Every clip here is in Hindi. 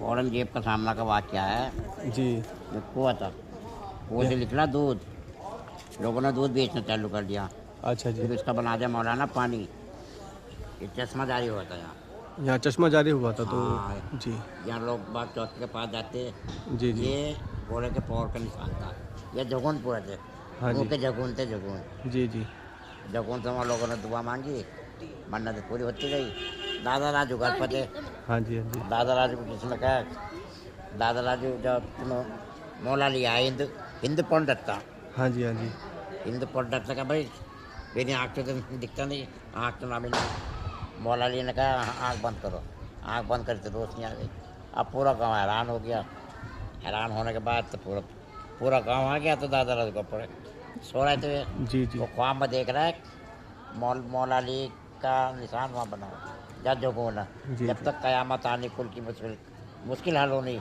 औरंगजेब का सामना का वाक़या है। जी। एक कुआँ था, कुएँ से निकला दूध, लोगों ने दूध बेचना चालू कर दिया। अच्छा जी। फिर उसका बना दिया मौलाना पानी। ये चश्मा जारी हुआ था यहाँ। यहाँ चश्मा जारी हुआ था तो। हाँ, जी यहाँ लोग बाग चौथ के पास जाते। जी जी। ये घोड़े के पैर का निशान था। ये जगून पूरा थे, हाँ मुँह जी। के जगून थे, जगून। जी जी। जगून से वहाँ लोगों ने दुआ मांगी, मन्नत पूरी होती रही। दादा राजू घर पर थे। हाँ जी। हाँ जी। दादा राजू को जिसने कहा, दादा राजू जब मौला लिया हिंद हिंद पंडित था। हाँ जी। हाँ जी। हिंद पंडित ने कहा भाई मेरी आँख तो दिखता नहीं, आँख तो ना मिला। मौला अली ने कहा आँख बंद करो। आँख बंद करी तो रोशनी आ गई। अब पूरा गांव हैरान हो गया। हैरान होने के बाद तो पूरा गांव आ गया। तो दादा राजू को पड़े सो रहे थे। जी जी। वो ख्वाब में देख रहा है मौला अली का निशान वहाँ बना हुआ। जब जो बोला जी जब तक कयामत आने कुल की मुश्किल हल होनी,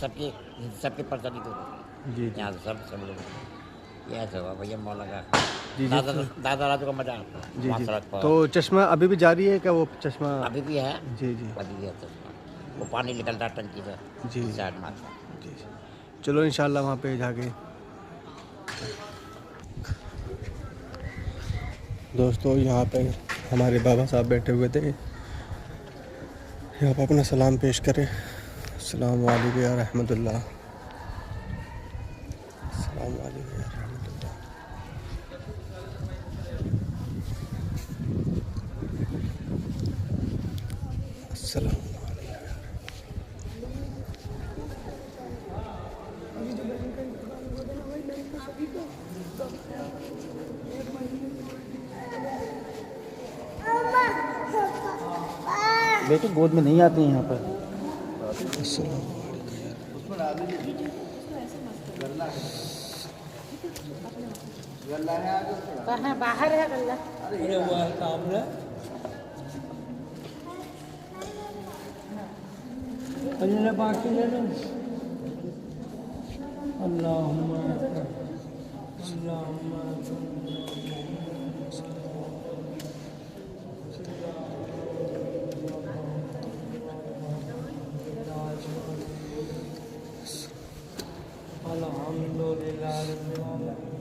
सबकी सबकी परेशानी दूर होगी। जी जी। यहाँ से सब लोग ये ऐसा हुआ भैया मौला का। जी जी। दादा राजू का मजा जी वहाँ जी। सड़क पर तो चश्मा अभी भी जारी है क्या वो चश्मा? अभी भी है। जी जी। अभी भी है चश्मा। वो पानी निकलता है टंकी से। जी साइड मारता। जी। चलो इंशाल्लाह वहाँ पे जाके। दोस्तों यहाँ पे हमारे बाबा साहब बैठे हुए थे, यहाँ पर अपना सलाम पेश करें। अस्सलाम वालेकुम या रहमतुल्लाह। अस्सलाम वालेकुम या रहमतुल्लाह। अस्सलाम बेटे गोद में नहीं आते हैं यहाँ पर। कहाँ बाहर है गल्ला? अरे वो है सामने। अल्लाह बाकी ले लो। अल्लाहुम्मा अल्लाहुम्मा अल्हम्दुलिल्लाह।